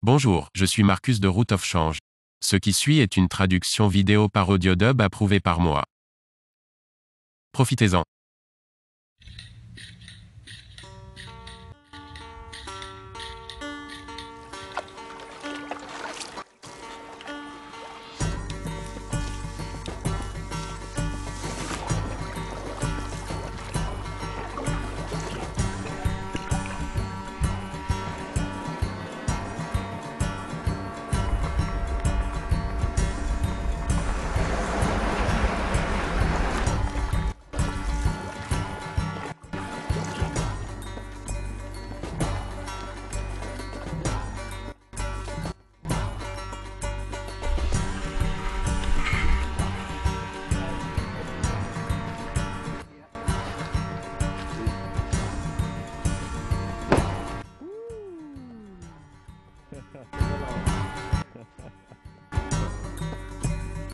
Bonjour, je suis Marcus de Root of Change. Ce qui suit est une traduction vidéo par AudioDub approuvée par moi. Profitez-en.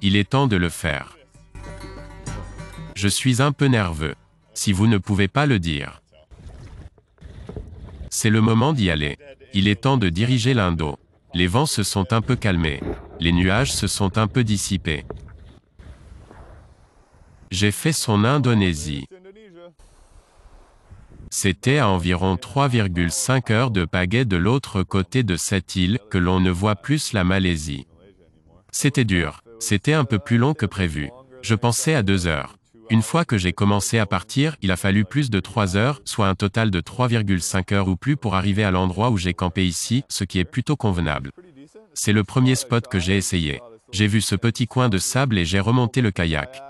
Il est temps de le faire. Je suis un peu nerveux. Si vous ne pouvez pas le dire. C'est le moment d'y aller. Il est temps de diriger l'Indo. Les vents se sont un peu calmés. Les nuages se sont un peu dissipés. J'ai fait son Indonésie. C'était à environ 3,5 heures de pagaie de l'autre côté de cette île que l'on ne voit plus la Malaisie. C'était dur. C'était un peu plus long que prévu. Je pensais à 2 heures. Une fois que j'ai commencé à partir, il a fallu plus de 3 heures, soit un total de 3,5 heures ou plus pour arriver à l'endroit où j'ai campé ici, ce qui est plutôt convenable. C'est le premier spot que j'ai essayé. J'ai vu ce petit coin de sable et j'ai remonté le kayak.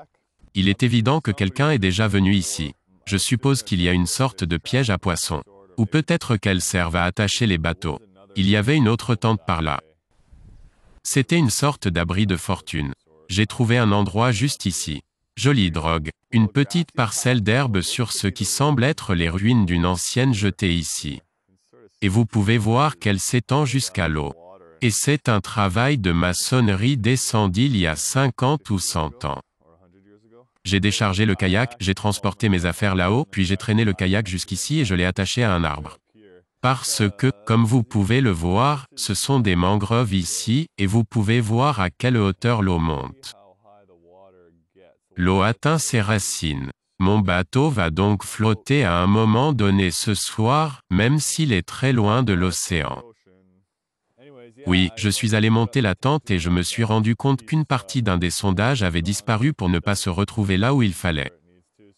Il est évident que quelqu'un est déjà venu ici. Je suppose qu'il y a une sorte de piège à poissons. Ou peut-être qu'elles servent à attacher les bateaux. Il y avait une autre tente par là. C'était une sorte d'abri de fortune. J'ai trouvé un endroit juste ici. Jolie drogue. Une petite parcelle d'herbe sur ce qui semble être les ruines d'une ancienne jetée ici. Et vous pouvez voir qu'elle s'étend jusqu'à l'eau. Et c'est un travail de maçonnerie descendu il y a 50 ou 100 ans. J'ai déchargé le kayak, j'ai transporté mes affaires là-haut, puis j'ai traîné le kayak jusqu'ici et je l'ai attaché à un arbre. Parce que, comme vous pouvez le voir, ce sont des mangroves ici, et vous pouvez voir à quelle hauteur l'eau monte. L'eau atteint ses racines. Mon bateau va donc flotter à un moment donné ce soir, même s'il est très loin de l'océan. Oui, je suis allé monter la tente et je me suis rendu compte qu'une partie d'un des sondages avait disparu pour ne pas se retrouver là où il fallait.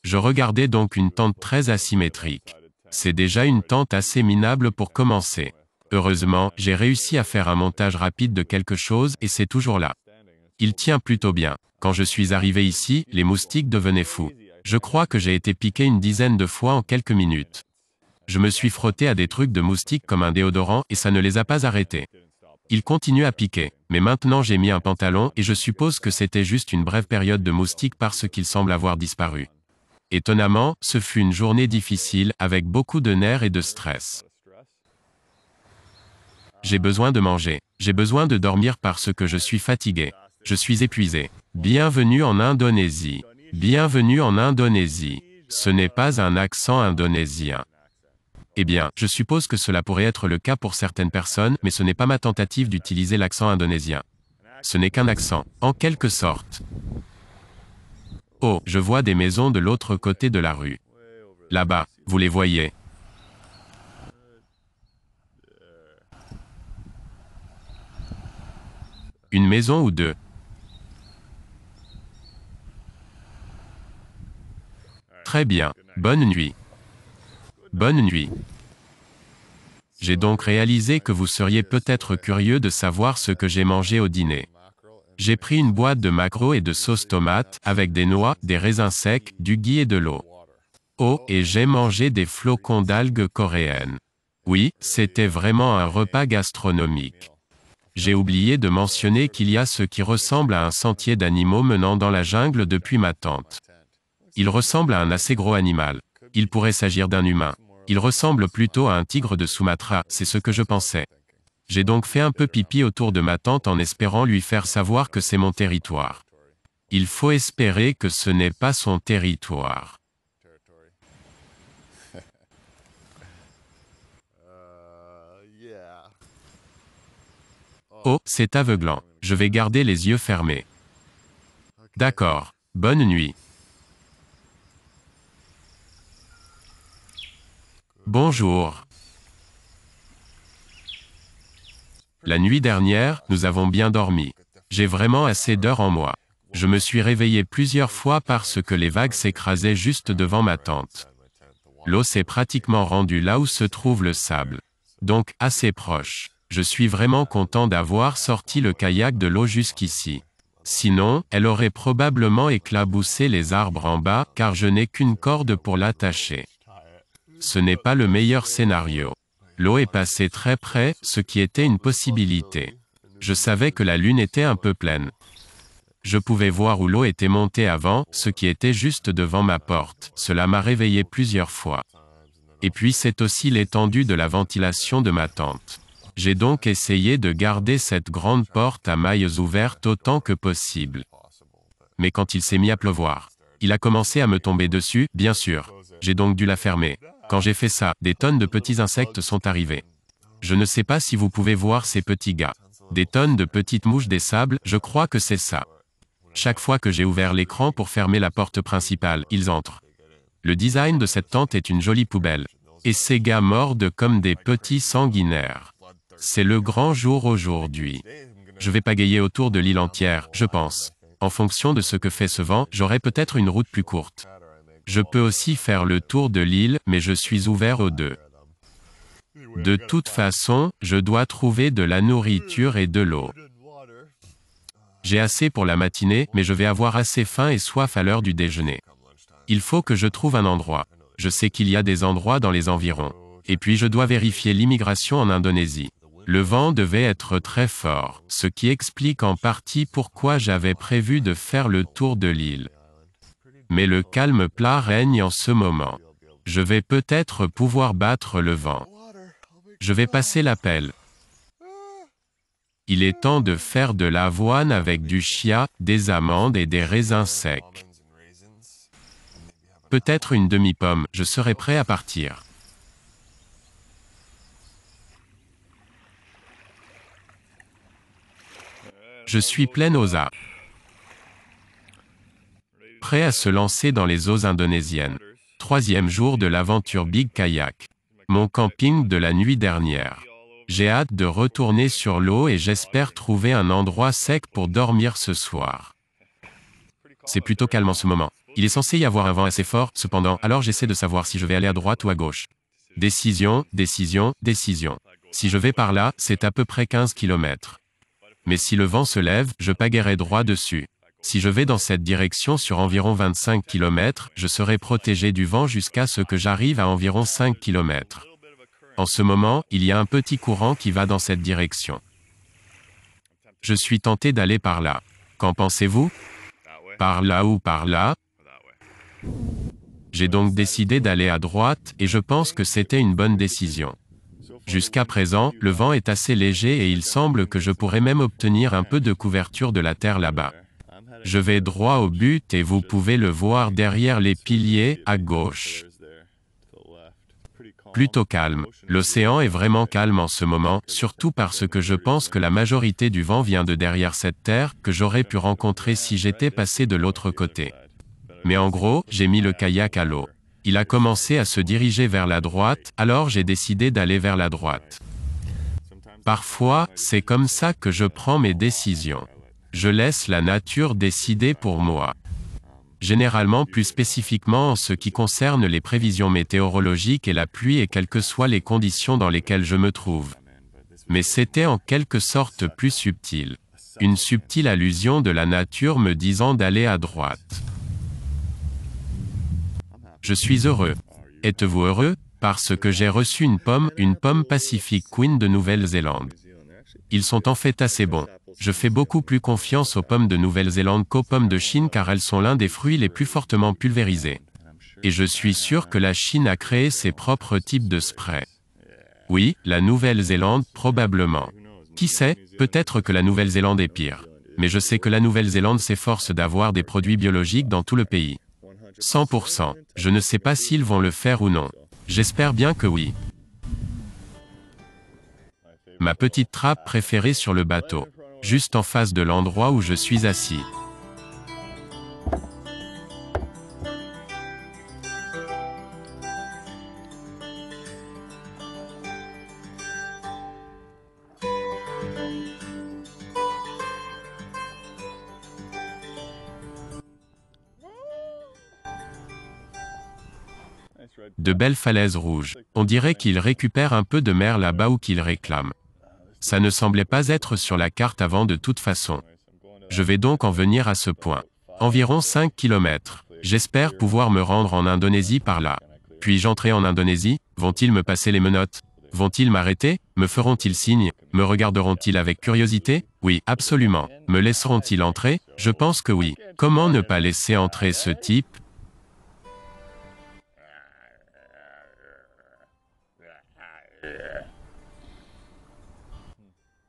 Je regardais donc une tente très asymétrique. C'est déjà une tente assez minable pour commencer. Heureusement, j'ai réussi à faire un montage rapide de quelque chose et c'est toujours là. Il tient plutôt bien. Quand je suis arrivé ici, les moustiques devenaient fous. Je crois que j'ai été piqué une dizaine de fois en quelques minutes. Je me suis frotté à des trucs de moustiques comme un déodorant et ça ne les a pas arrêtés. Ils continuent à piquer, mais maintenant j'ai mis un pantalon et je suppose que c'était juste une brève période de moustiques parce qu'ils semblent avoir disparu. Étonnamment, ce fut une journée difficile, avec beaucoup de nerfs et de stress. J'ai besoin de manger. J'ai besoin de dormir parce que je suis fatigué. Je suis épuisé. Bienvenue en Indonésie. Bienvenue en Indonésie. Ce n'est pas un accent indonésien. Eh bien, je suppose que cela pourrait être le cas pour certaines personnes, mais ce n'est pas ma tentative d'utiliser l'accent indonésien. Ce n'est qu'un accent, en quelque sorte. Oh, je vois des maisons de l'autre côté de la rue. Là-bas, vous les voyez. Une maison ou deux. Très bien. Bonne nuit. Bonne nuit. J'ai donc réalisé que vous seriez peut-être curieux de savoir ce que j'ai mangé au dîner. J'ai pris une boîte de maquereaux et de sauce tomate, avec des noix, des raisins secs, du ghee et de l'eau. Oh, et j'ai mangé des flocons d'algues coréennes. Oui, c'était vraiment un repas gastronomique. J'ai oublié de mentionner qu'il y a ce qui ressemble à un sentier d'animaux menant dans la jungle depuis ma tente. Il ressemble à un assez gros animal. Il pourrait s'agir d'un humain. Il ressemble plutôt à un tigre de Sumatra, c'est ce que je pensais. J'ai donc fait un peu pipi autour de ma tente en espérant lui faire savoir que c'est mon territoire. Il faut espérer que ce n'est pas son territoire. Oh, c'est aveuglant. Je vais garder les yeux fermés. D'accord. Bonne nuit. Bonjour. La nuit dernière, nous avons bien dormi. J'ai vraiment assez d'heures en moi. Je me suis réveillé plusieurs fois parce que les vagues s'écrasaient juste devant ma tente. L'eau s'est pratiquement rendue là où se trouve le sable. Donc, assez proche. Je suis vraiment content d'avoir sorti le kayak de l'eau jusqu'ici. Sinon, elle aurait probablement éclaboussé les arbres en bas, car je n'ai qu'une corde pour l'attacher. Ce n'est pas le meilleur scénario. L'eau est passée très près, ce qui était une possibilité. Je savais que la lune était un peu pleine. Je pouvais voir où l'eau était montée avant, ce qui était juste devant ma porte. Cela m'a réveillé plusieurs fois. Et puis c'est aussi l'étendue de la ventilation de ma tente. J'ai donc essayé de garder cette grande porte à mailles ouvertes autant que possible. Mais quand il s'est mis à pleuvoir, il a commencé à me tomber dessus, bien sûr. J'ai donc dû la fermer. Quand j'ai fait ça, des tonnes de petits insectes sont arrivés. Je ne sais pas si vous pouvez voir ces petits gars. Des tonnes de petites mouches des sables, je crois que c'est ça. Chaque fois que j'ai ouvert l'écran pour fermer la porte principale, ils entrent. Le design de cette tente est une jolie poubelle. Et ces gars mordent comme des petits sanguinaires. C'est le grand jour aujourd'hui. Je vais pagayer autour de l'île entière, je pense. En fonction de ce que fait ce vent, j'aurai peut-être une route plus courte. Je peux aussi faire le tour de l'île, mais je suis ouvert aux deux. De toute façon, je dois trouver de la nourriture et de l'eau. J'ai assez pour la matinée, mais je vais avoir assez faim et soif à l'heure du déjeuner. Il faut que je trouve un endroit. Je sais qu'il y a des endroits dans les environs. Et puis je dois vérifier l'immigration en Indonésie. Le vent devait être très fort, ce qui explique en partie pourquoi j'avais prévu de faire le tour de l'île. Mais le calme plat règne en ce moment. Je vais peut-être pouvoir battre le vent. Je vais passer la pelle. Il est temps de faire de l'avoine avec du chia, des amandes et des raisins secs. Peut-être une demi-pomme, je serai prêt à partir. Je suis plein aux as. Prêt à se lancer dans les eaux indonésiennes. 3e jour de l'aventure Big Kayak. Mon camping de la nuit dernière. J'ai hâte de retourner sur l'eau et j'espère trouver un endroit sec pour dormir ce soir. C'est plutôt calme en ce moment. Il est censé y avoir un vent assez fort, cependant, alors j'essaie de savoir si je vais aller à droite ou à gauche. Décision, décision, décision. Si je vais par là, c'est à peu près 15 km. Mais si le vent se lève, je pagaierai droit dessus. Si je vais dans cette direction sur environ 25 km, je serai protégé du vent jusqu'à ce que j'arrive à environ 5 km. En ce moment, il y a un petit courant qui va dans cette direction. Je suis tenté d'aller par là. Qu'en pensez-vous? Par là ou par là? J'ai donc décidé d'aller à droite, et je pense que c'était une bonne décision. Jusqu'à présent, le vent est assez léger et il semble que je pourrais même obtenir un peu de couverture de la terre là-bas. Je vais droit au but et vous pouvez le voir derrière les piliers, à gauche. Plutôt calme. L'océan est vraiment calme en ce moment, surtout parce que je pense que la majorité du vent vient de derrière cette terre, que j'aurais pu rencontrer si j'étais passé de l'autre côté. Mais en gros, j'ai mis le kayak à l'eau. Il a commencé à se diriger vers la droite, alors j'ai décidé d'aller vers la droite. Parfois, c'est comme ça que je prends mes décisions. Je laisse la nature décider pour moi. Généralement plus spécifiquement en ce qui concerne les prévisions météorologiques et la pluie et quelles que soient les conditions dans lesquelles je me trouve. Mais c'était en quelque sorte plus subtil. Une subtile allusion de la nature me disant d'aller à droite. Je suis heureux. Êtes-vous heureux? Parce que j'ai reçu une pomme Pacific Queen de Nouvelle-Zélande. Ils sont en fait assez bons. Je fais beaucoup plus confiance aux pommes de Nouvelle-Zélande qu'aux pommes de Chine car elles sont l'un des fruits les plus fortement pulvérisés. Et je suis sûr que la Chine a créé ses propres types de sprays. Oui, la Nouvelle-Zélande, probablement. Qui sait, peut-être que la Nouvelle-Zélande est pire. Mais je sais que la Nouvelle-Zélande s'efforce d'avoir des produits biologiques dans tout le pays. 100%. Je ne sais pas s'ils vont le faire ou non. J'espère bien que oui. Ma petite trappe préférée sur le bateau. Juste en face de l'endroit où je suis assis. De belles falaises rouges. On dirait qu'il récupère un peu de mer là-bas ou qu'il réclame. Ça ne semblait pas être sur la carte avant de toute façon. Je vais donc en venir à ce point. Environ 5 km. J'espère pouvoir me rendre en Indonésie par là. Puis-je entrer en Indonésie? Vont-ils me passer les menottes? Vont-ils m'arrêter? Me feront-ils signe? Me regarderont-ils avec curiosité? Oui, absolument. Me laisseront-ils entrer? Je pense que oui. Comment ne pas laisser entrer ce type?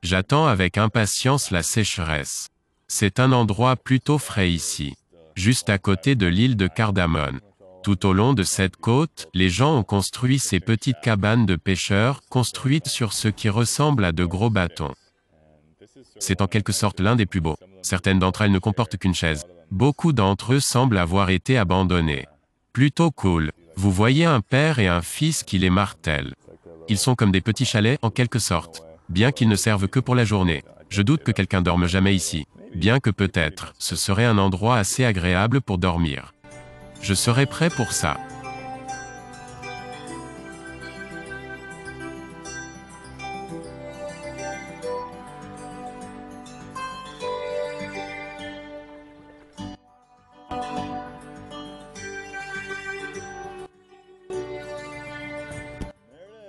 J'attends avec impatience la sécheresse. C'est un endroit plutôt frais ici, juste à côté de l'île de Cardamone. Tout au long de cette côte, les gens ont construit ces petites cabanes de pêcheurs, construites sur ce qui ressemble à de gros bâtons. C'est en quelque sorte l'un des plus beaux. Certaines d'entre elles ne comportent qu'une chaise. Beaucoup d'entre eux semblent avoir été abandonnés. Plutôt cool. Vous voyez un père et un fils qui les martèlent. Ils sont comme des petits chalets, en quelque sorte. Bien qu'ils ne servent que pour la journée. Je doute que quelqu'un dorme jamais ici. Bien que peut-être, ce serait un endroit assez agréable pour dormir. Je serais prêt pour ça.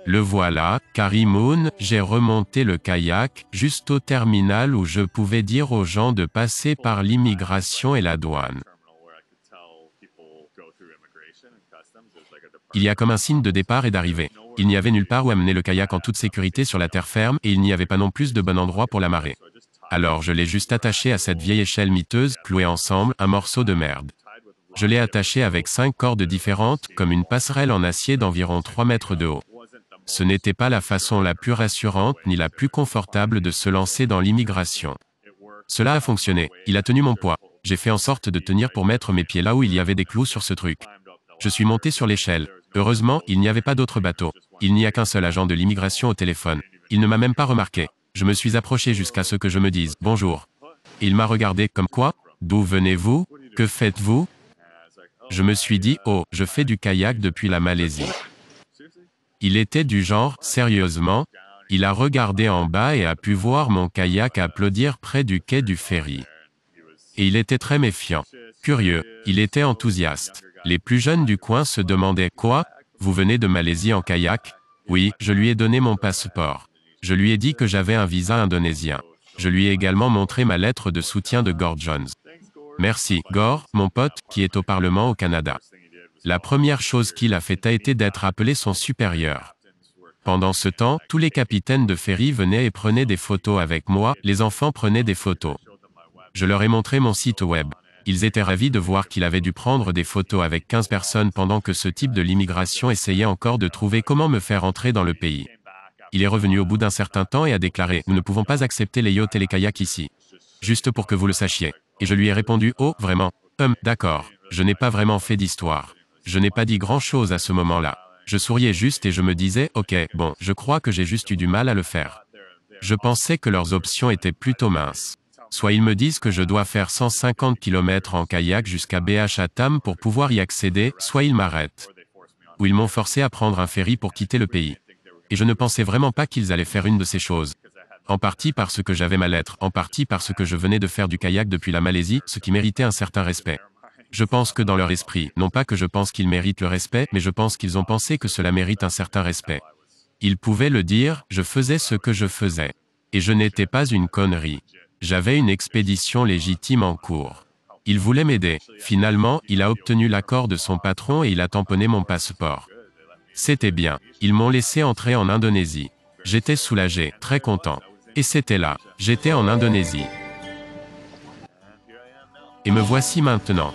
Le voilà, Karimoun, j'ai remonté le kayak, juste au terminal où je pouvais dire aux gens de passer par l'immigration et la douane. Il y a comme un signe de départ et d'arrivée. Il n'y avait nulle part où amener le kayak en toute sécurité sur la terre ferme et il n'y avait pas non plus de bon endroit pour l'amarrer. Alors je l'ai juste attaché à cette vieille échelle miteuse, clouée ensemble, un morceau de merde. Je l'ai attaché avec 5 cordes différentes, comme une passerelle en acier d'environ 3 mètres de haut. Ce n'était pas la façon la plus rassurante ni la plus confortable de se lancer dans l'immigration. Cela a fonctionné. Il a tenu mon poids. J'ai fait en sorte de tenir pour mettre mes pieds là où il y avait des clous sur ce truc. Je suis monté sur l'échelle. Heureusement, il n'y avait pas d'autres bateaux. Il n'y a qu'un seul agent de l'immigration au téléphone. Il ne m'a même pas remarqué. Je me suis approché jusqu'à ce que je me dise « Bonjour ». Il m'a regardé comme quoi? D'où venez-vous? Que faites-vous? Je me suis dit « Oh, je fais du kayak depuis la Malaisie ». Il était du genre, sérieusement? Il a regardé en bas et a pu voir mon kayak applaudir près du quai du ferry. Et il était très méfiant. Curieux, il était enthousiaste. Les plus jeunes du coin se demandaient « Quoi? Vous venez de Malaisie en kayak ?» Oui, je lui ai donné mon passeport. Je lui ai dit que j'avais un visa indonésien. Je lui ai également montré ma lettre de soutien de Gore Jones. Merci, Gore, mon pote, qui est au Parlement au Canada. La première chose qu'il a fait a été d'être appelé son supérieur. Pendant ce temps, tous les capitaines de ferry venaient et prenaient des photos avec moi, les enfants prenaient des photos. Je leur ai montré mon site web. Ils étaient ravis de voir qu'il avait dû prendre des photos avec 15 personnes pendant que ce type de l'immigration essayait encore de trouver comment me faire entrer dans le pays. Il est revenu au bout d'un certain temps et a déclaré « Nous ne pouvons pas accepter les yachts et les kayaks ici. Juste pour que vous le sachiez. » Et je lui ai répondu « Oh, vraiment? D'accord. Je n'ai pas vraiment fait d'histoire. Je n'ai pas dit grand-chose à ce moment-là. Je souriais juste et je me disais « Ok, bon, je crois que j'ai juste eu du mal à le faire. » Je pensais que leurs options étaient plutôt minces. Soit ils me disent que je dois faire 150 km en kayak jusqu'à Batam pour pouvoir y accéder, soit ils m'arrêtent. Ou ils m'ont forcé à prendre un ferry pour quitter le pays. Et je ne pensais vraiment pas qu'ils allaient faire une de ces choses. En partie parce que j'avais ma lettre, en partie parce que je venais de faire du kayak depuis la Malaisie, ce qui méritait un certain respect. Je pense que dans leur esprit, non pas que je pense qu'ils méritent le respect, mais je pense qu'ils ont pensé que cela mérite un certain respect. Ils pouvaient le dire, je faisais ce que je faisais. Et je n'étais pas une connerie. J'avais une expédition légitime en cours. Il voulait m'aider. Finalement, il a obtenu l'accord de son patron et il a tamponné mon passeport. C'était bien. Ils m'ont laissé entrer en Indonésie. J'étais soulagé, très content. Et c'était là. J'étais en Indonésie. Et me voici maintenant.